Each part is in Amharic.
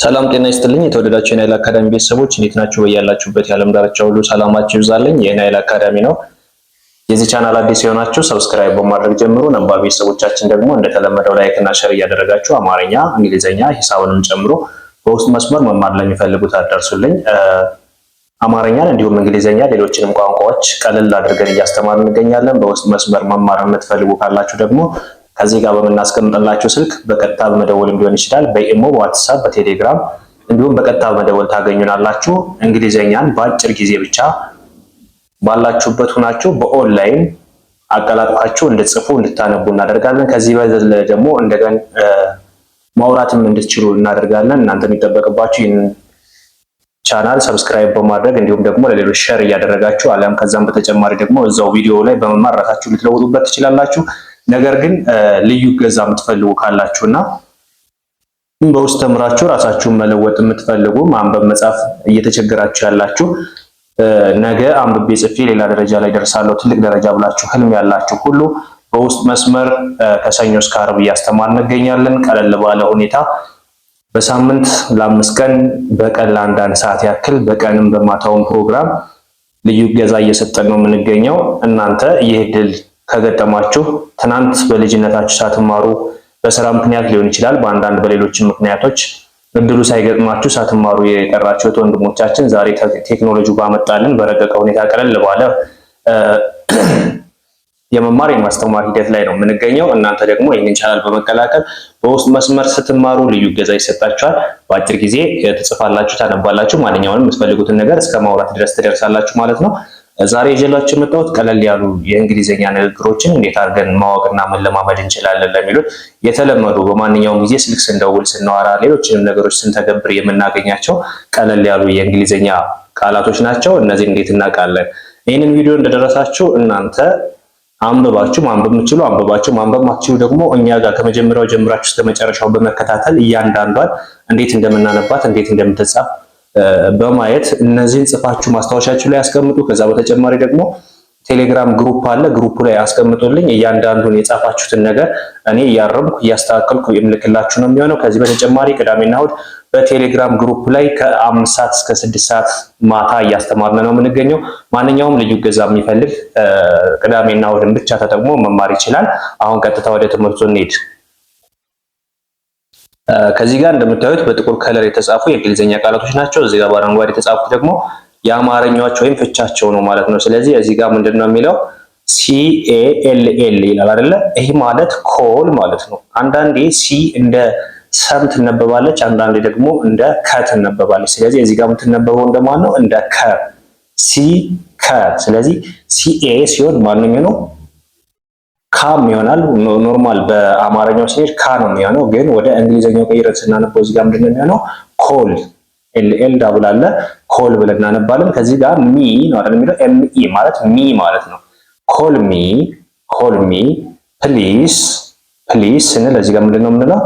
ሰላም ጤና ይስጥልኝ። የተወደዳችሁ የናይል አካዳሚ ቤተሰቦች እንዴት ናችሁ? በያላችሁበት የዓለም ዳርቻ ሁሉ ሰላማችሁ ይብዛልኝ። የናይል አካዳሚ ነው። የዚህ ቻናል አዲስ የሆናችሁ ሰብስክራይብ በማድረግ ጀምሩ። ነባር ቤተሰቦቻችን ደግሞ እንደተለመደው ላይክ እና ሼር እያደረጋችሁ አማርኛ፣ እንግሊዘኛ፣ ሂሳብንም ጨምሮ በውስጥ መስመር መማር ለሚፈልጉት አደርሱልኝ። አማርኛን እንዲሁም እንግሊዘኛ ሌሎችንም ቋንቋዎች ቀለል አድርገን እያስተማርን እንገኛለን። በውስጥ መስመር መማር የምትፈልጉ ካላችሁ ደግሞ ከዚህ ጋር በመናስቀምጥላችሁ ስልክ በቀጥታ በመደወልም ሊሆን ይችላል። በኢሞ፣ በዋትስአፕ፣ በቴሌግራም እንዲሁም በቀጥታ በመደወል ታገኙናላችሁ። እንግሊዘኛን በአጭር ጊዜ ብቻ ባላችሁበት ሆናችሁ በኦንላይን አቀላጥፋችሁ እንድትጽፉ እንድታነቡ እናደርጋለን። ከዚህ በዘለ ደግሞ እንደገና ማውራትም እንድትችሉ እናደርጋለን። እናንተ የሚጠበቅባችሁ ይህን ቻናል ሰብስክራይብ በማድረግ እንዲሁም ደግሞ ለሌሎች ሼር እያደረጋችሁ አሊያም ከዛም በተጨማሪ ደግሞ እዛው ቪዲዮ ላይ በመማር ራሳችሁ ልትለውጡበት ትችላላችሁ። ነገር ግን ልዩ ገዛ የምትፈልጉ ካላችሁና በውስጥ ተምራችሁ ራሳችሁን መለወጥ የምትፈልጉ ማንበብ መጻፍ እየተቸገራችሁ ያላችሁ ነገ አንብቤ ጽፌ ሌላ ደረጃ ላይ ደርሳለሁ ትልቅ ደረጃ ብላችሁ ህልም ያላችሁ ሁሉ በውስጥ መስመር ከሰኞ እስከ ዓርብ እያስተማርን እንገኛለን። ቀለል ባለ ሁኔታ በሳምንት ለ5 ቀን በቀን ለ1 ሰዓት ያክል በቀንም በማታውም ፕሮግራም ልዩ ገዛ እየሰጠን ነው የምንገኘው። እናንተ ይህ ድል ከገጠማችሁ ትናንት በልጅነታችሁ ሳትማሩ በስራ ምክንያት ሊሆን ይችላል፣ በአንዳንድ በሌሎችም ምክንያቶች እድሉ ሳይገጥማችሁ ሳትማሩ የቀራችሁት ወንድሞቻችን ዛሬ ቴክኖሎጂው ባመጣልን በረቀቀ ሁኔታ ቀለል ባለ የመማር የማስተማር ሂደት ላይ ነው የምንገኘው። እናንተ ደግሞ ይህንን ቻናል በመቀላቀል በውስጥ መስመር ስትማሩ ልዩ ገዛ ይሰጣችኋል። በአጭር ጊዜ ትጽፋላችሁ፣ ታነባላችሁ፣ ማንኛውንም የምትፈልጉትን ነገር እስከ ማውራት ድረስ ትደርሳላችሁ ማለት ነው። ዛሬ ይዤላችሁ የመጣሁት ቀለል ያሉ የእንግሊዘኛ ንግግሮችን እንዴት አድርገን ማወቅና መለማመድ እንችላለን ለሚሉት የተለመዱ በማንኛውም ጊዜ ስልክ ስንደውል፣ ስናወራ፣ ሌሎችንም ነገሮች ስንተገብር የምናገኛቸው ቀለል ያሉ የእንግሊዘኛ ቃላቶች ናቸው። እነዚህ እንዴት እናውቃለን? ይህንን ቪዲዮ እንደደረሳችሁ እናንተ አንብባችሁ ማንበብ የምትችሉ አንብባችሁ ማንበብ ማትችሉ ደግሞ እኛ ጋር ከመጀመሪያው ጀምራችሁ እስከ መጨረሻው በመከታተል እያንዳንዷን እንዴት እንደምናነባት እንዴት እንደምትጻፍ በማየት እነዚህን ጽፋችሁ ማስታወሻችሁ ላይ አስቀምጡ። ከዛ በተጨማሪ ደግሞ ቴሌግራም ግሩፕ አለ። ግሩፑ ላይ አስቀምጡልኝ። እያንዳንዱን የጻፋችሁትን ነገር እኔ እያረምኩ እያስተካከልኩ የምልክላችሁ ነው የሚሆነው። ከዚህ በተጨማሪ ቅዳሜና እሑድ በቴሌግራም ግሩፕ ላይ ከ5 ሰዓት እስከ 6 ሰዓት ማታ እያስተማርን ነው የምንገኘው። ማንኛውም ልዩ ገዛ የሚፈልግ ቅዳሜና እሑድን ብቻ ተጠቅሞ መማር ይችላል። አሁን ቀጥታ ወደ ትምህርቱ እንሂድ። ከዚህ ጋር እንደምታዩት በጥቁር ከለር የተጻፉ የእንግሊዘኛ ቃላቶች ናቸው። እዚህ ጋር በአረንጓዴ የተጻፉት ደግሞ የአማርኛዎች ወይም ፍቻቸው ነው ማለት ነው። ስለዚህ እዚህ ጋር ምንድነው የሚለው CALL ይላል አይደለ? ይሄ ማለት ኮል ማለት ነው። አንዳንዴ ሲ እንደ ሰም ትነበባለች፣ አንዳንዴ ደግሞ እንደ ከ ትነበባለች። ስለዚህ እዚህ ጋር የምትነበበው እንደማን ነው? እንደ ከ ሲ ከ። ስለዚህ CA ሲሆን ማንኛው ነው ካም ይሆናል። ኖርማል በአማርኛው ሲሄድ ካ ነው የሚሆነው፣ ግን ወደ እንግሊዘኛው ቀይረን ስናነበው እዚህ ጋር ምንድነው የሚሆነው? ኮል ኤል ዳብል አለ ኮል ብለን እናነባለን። ከዚህ ጋር ሚ ነው አይደል የሚለው ME ማለት ሚ ማለት ነው። ኮል ሚ ፕሊስ ስንል እዚህ ጋር ምንድነው የምንለው?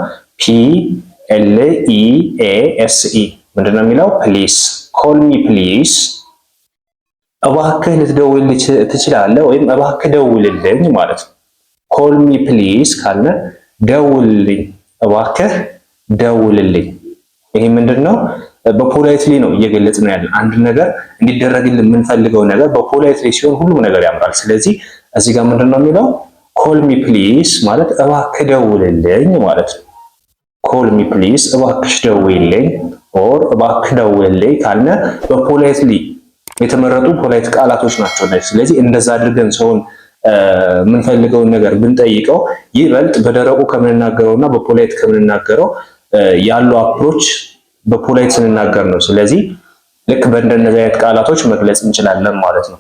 PLEASE ምንድነው የሚለው? ፕሊስ ኮል ሚ ፕሊስ። እባክህ ልትደውልልኝ ትችላለህ ወይም እባክህ ደውልልኝ ማለት ነው። ኮል ሚ ፕሊስ ካለ ደውልልኝ፣ እባክህ ደውልልኝ። ይሄ ምንድነው? በፖላይትሊ ነው እየገለጽ ነው ያለን። አንድ ነገር እንዲደረግልን የምንፈልገው ነገር በፖላይትሊ ሲሆን ሁሉም ነገር ያምራል። ስለዚህ እዚህ ጋር ምንድነው የሚለው? ኮል ሚ ፕሊስ ማለት እባክህ ደውልልኝ ማለት ነው። ኮል ሚ ፕሊስ እባክሽ ደውልልኝ ኦር እባክህ ደውልልኝ ካለ በፖላይትሊ የተመረጡ ፖላይት ቃላቶች ናቸው እነዚህ። ስለዚህ እንደዛ አድርገን ሰውን የምንፈልገውን ነገር ብንጠይቀው ይበልጥ በደረቁ ከምንናገረውና በፖላይት ከምንናገረው ያሉ አፕሮች በፖላይት ስንናገር ነው። ስለዚህ ልክ በእንደነዚህ አይነት ቃላቶች መግለጽ እንችላለን ማለት ነው።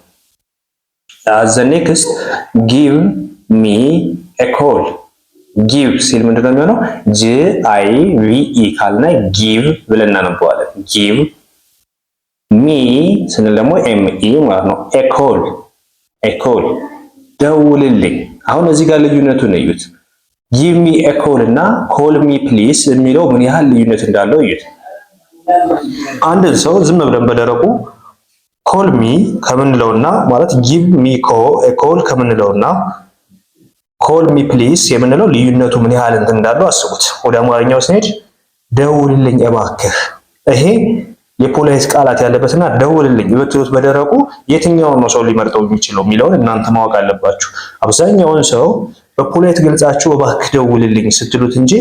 the next give me a call give ሲል ምንድነው የሚሆነው? GIVE ካልነ give ብለን እናነበዋለን። give me ስንል ደግሞ ME ማለት ነው። a call ደውልልኝ። አሁን እዚህ ጋር ልዩነቱን እዩት። give me a call እና call me please የሚለው ምን ያህል ልዩነት እንዳለው እዩት። አንድን ሰው ዝም ብለን በደረቁ call me ከምንለውና ማለት give me a call ከምንለውና call me please የምንለው ልዩነቱ ምን ያህል እንዳለው አስቡት። ወደ አማርኛው ስንሄድ ደውልልኝ እባክህ። ይሄ የፖላይት ቃላት ያለበትና ደውልልኝ ብትሉት በደረቁ የትኛውን ነው ሰው ሊመርጠው የሚችለው የሚለውን እናንተ ማወቅ አለባችሁ። አብዛኛውን ሰው በፖላይት ገልጻችሁ እባክህ ደውልልኝ ስትሉት እንጂ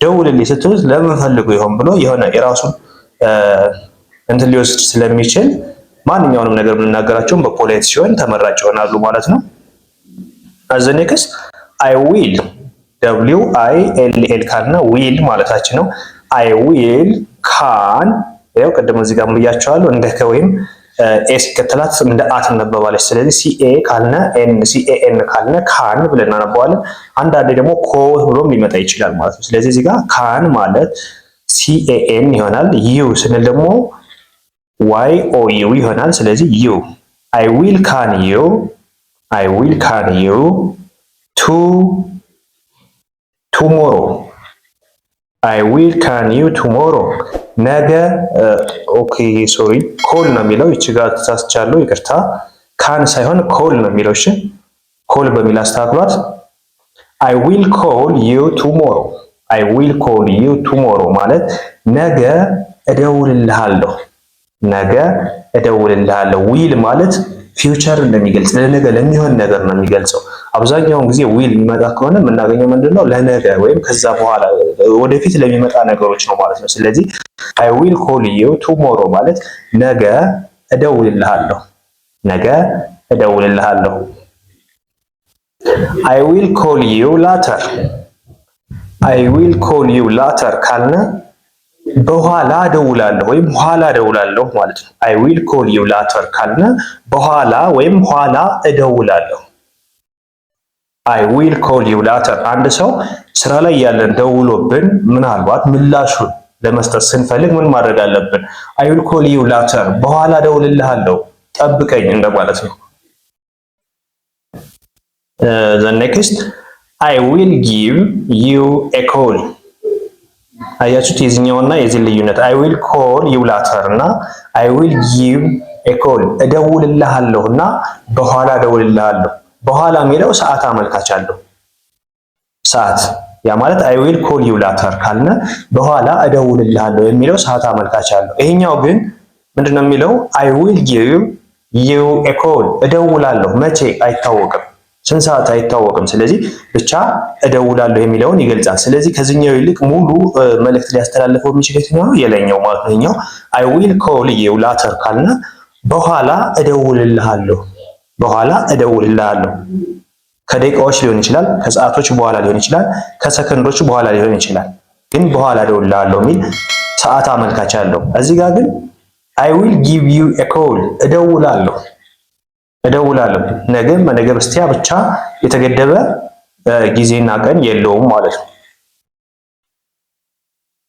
ደውልልኝ ስትሉት ለምን ፈልገው ይሆን ብሎ የሆነ የራሱን እንትን ሊወስድ ስለሚችል ማንኛውንም ነገር ብንናገራቸውም በፖላይት ሲሆን ተመራጭ ይሆናሉ ማለት ነው። as the next I will will ካልና will ማለታችን ነው። I will can ያው ቀደም እዚህ ጋር ብያቸዋለሁ እንደ ከ ወይም ኤስ ከተላት እንደ አት ነበባለች። ስለዚህ ሲኤ ካልነ ኤን ሲኤኤን ካልነ ካን ብለን እናነባዋለን። አንዳንዴ ደግሞ ኮ ብሎም ሊመጣ ይችላል ማለት ነው። ስለዚህ እዚህ ጋር ካን ማለት ሲኤኤን ይሆናል። ዩ ስንል ደግሞ ዋይ ኦ ዩ ይሆናል። ስለዚህ ዩ I will can you tomorrow I will can you tomorrow ነገ ኦኬ ሶሪ ኮል ነው የሚለው እቺ ጋር ተሳስቻለሁ ይቅርታ ካን ሳይሆን ኮል ነው የሚለው እሺ ኮል በሚል አስተካክሏት I will call you tomorrow ማለት ነገ እደውልልሃለሁ ዊል ማለት ፊውቸር እንደሚገልጽ ለነገ ለሚሆን ነገር ነው የሚገልጸው። አብዛኛውን ጊዜ ዊል የሚመጣ ከሆነ የምናገኘው ምንድነው ለነገ ወይም ከዛ በኋላ ወደፊት ለሚመጣ ነገሮች ነው ማለት ነው። ስለዚህ I will call you tomorrow ማለት ነገ እደውልልሃለሁ I will call you later ካልነ በኋላ እደውላለሁ ወይም ኋላ እደውላለሁ ማለት ነው። I will call you later ካልነ በኋላ ወይም ኋላ እደውላለሁ። I will call you later አንድ ሰው ስራ ላይ ያለን ደውሎብን ምናልባት ምላሹን ለመስጠት ስንፈልግ ምን ማድረግ አለብን? I will call you later በኋላ እደውልልሃለሁ ጠብቀኝ እንደማለት ነው። The next I will give you a call አያችሁት የዚህኛውና የዚህ ልዩነት I will call you later እና I will give a call እደውልልሃለሁና በኋላ እደውልልሃለሁ። በኋላ የሚለው ሰዓት አመልካች አለው። ሰዓት ያ ማለት I will call you later ካልነ በኋላ እደውልልሃለሁ የሚለው ሰዓት አመልካች አለው። ይሄኛው ግን ምንድነው የሚለው I will give you a call እደውላለሁ መቼ አይታወቅም። ስንት ሰዓት አይታወቅም። ስለዚህ ብቻ እደውላለሁ የሚለውን ይገልጻል። ስለዚህ ከዚህኛው ይልቅ ሙሉ መልእክት ሊያስተላልፈው የሚችል የትኛው ነው? የላይኛው ማለት ነው። I will call you later ካልነ በኋላ እደውልልሃለሁ ከደቂቃዎች ሊሆን ይችላል፣ ከሰዓቶች በኋላ ሊሆን ይችላል፣ ከሰከንዶች በኋላ ሊሆን ይችላል። ግን በኋላ እደውልልሃለሁ የሚል ሰዓት አመልካች አለው። እዚህ ጋር ግን I will give you a call እደውላለሁ ነገ በነገ በስቲያ ብቻ የተገደበ ጊዜና ቀን የለውም ማለት ነው።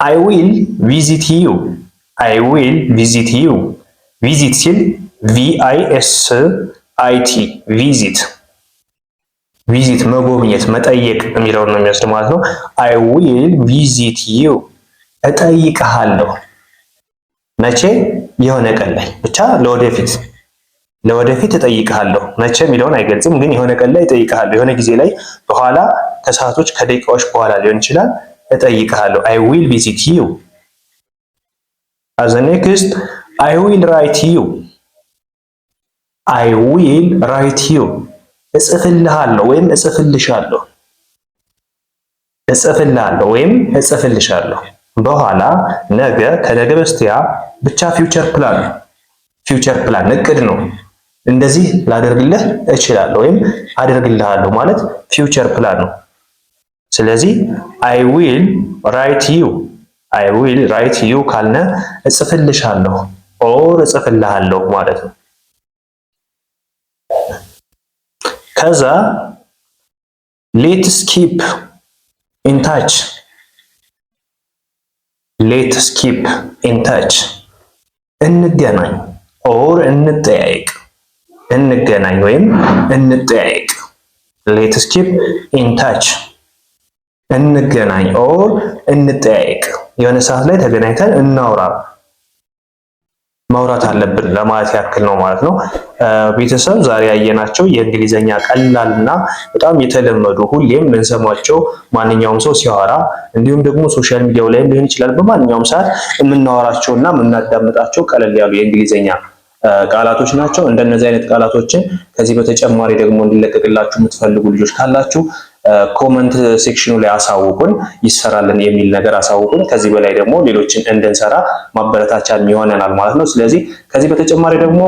I will visit you visit ሲል visit ቪዚት መጎብኘት መጠየቅ የሚለውን ነው የሚወስድ ማለት ነው። I will visit you እጠይቅሃለሁ መቼ የሆነ ቀን ላይ ብቻ ለወደፊት እጠይቅሃለሁ መቼ የሚለውን አይገልጽም፣ ግን የሆነ ቀን ላይ እጠይቅሃለሁ የሆነ ጊዜ ላይ በኋላ ከሰዓቶች ከደቂቃዎች በኋላ ሊሆን ይችላል እጠይቅሃለሁ። I will visit you as the next I will write you እጽፍልሃለሁ ወይም እጽፍልሻለሁ በኋላ ነገ ከነገ በስቲያ ብቻ ፊውቸር ፕላን እቅድ ነው። እንደዚህ ላደርግልህ እችላለሁ ወይም አደርግልሃለሁ ማለት ፊውቸር ፕላን ነው። ስለዚህ I will write you ካልነ እጽፍልሻለሁ ኦር እጽፍልሃለሁ ማለት ነው። ከዛ let's keep in touch እንገናኝ ኦር እንገናኝ ወይም እንጠያየቅ። let's keep in touch እንገናኝ ኦር እንጠያየቅ። የሆነ ሰዓት ላይ ተገናኝተን እናውራ። ማውራት አለብን ለማለት ያክል ነው ማለት ነው። ቤተሰብ ዛሬ ያየናቸው የእንግሊዘኛ ቀላልና በጣም የተለመዱ ሁሌም የምንሰማቸው ማንኛውም ሰው ሲያወራ እንዲሁም ደግሞ ሶሻል ሚዲያው ላይም ሊሆን ይችላል በማንኛውም ሰዓት የምናወራቸውና የምናዳምጣቸው ቀለል ያሉ የእንግሊዘኛ ቃላቶች ናቸው። እንደነዚህ አይነት ቃላቶችን ከዚህ በተጨማሪ ደግሞ እንዲለቀቅላችሁ የምትፈልጉ ልጆች ካላችሁ ኮመንት ሴክሽኑ ላይ አሳውቁን፣ ይሰራልን የሚል ነገር አሳውቁን። ከዚህ በላይ ደግሞ ሌሎችን እንድንሰራ ማበረታቻ ይሆነናል ማለት ነው። ስለዚህ ከዚህ በተጨማሪ ደግሞ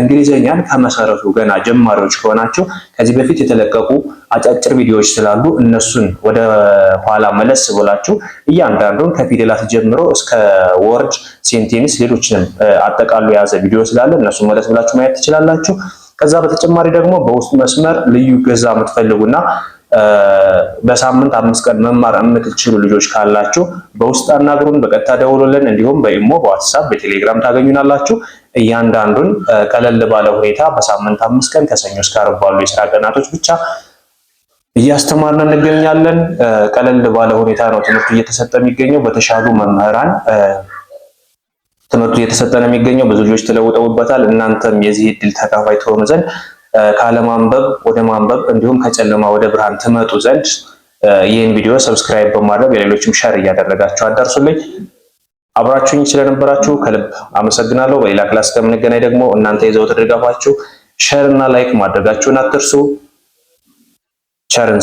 እንግሊዘኛን ከመሰረቱ ገና ጀማሪዎች ከሆናችሁ ከዚህ በፊት የተለቀቁ አጫጭር ቪዲዮዎች ስላሉ እነሱን ወደ ኋላ መለስ ብላችሁ እያንዳንዱን ከፊደላት ጀምሮ እስከ ወርድ፣ ሴንቴንስ ሌሎችንም አጠቃሉ የያዘ ቪዲዮ ስላለ እነሱን መለስ ብላችሁ ማየት ትችላላችሁ። ከዛ በተጨማሪ ደግሞ በውስጥ መስመር ልዩ ገዛ የምትፈልጉና በሳምንት 5 ቀን መማር የምትችሉ ልጆች ካላችሁ በውስጥ አናግሩን፣ በቀጥታ ደውሉልን። እንዲሁም በኢሞ፣ በዋትስአፕ፣ በቴሌግራም ታገኙናላችሁ። እያንዳንዱን ቀለል ባለ ሁኔታ በሳምንት 5 ቀን ከሰኞ እስከ ዓርብ ባሉ የስራ ቀናቶች ብቻ እያስተማርን እንገኛለን። ቀለል ባለ ሁኔታ ነው ትምህርቱ እየተሰጠ የሚገኘው። በተሻሉ መምህራን ትምህርቱ እየተሰጠ ነው የሚገኘው። ብዙ ልጆች ተለውጠውበታል። እናንተም የዚህ እድል ተካፋይ ትሆኑ ዘንድ ካለማንበብ ወደ ማንበብ እንዲሁም ከጨለማ ወደ ብርሃን ትመጡ ዘንድ ይህን ቪዲዮ ሰብስክራይብ በማድረግ ለሌሎችም ሸር እያደረጋችሁ አዳርሱልኝ። አብራችሁኝ ስለነበራችሁ ከልብ አመሰግናለሁ። በሌላ ክላስ ከምንገናኝ ደግሞ እናንተ የዘወትር ድጋፋችሁ ሸር እና ላይክ ማድረጋችሁን አትርሱ። ቸርን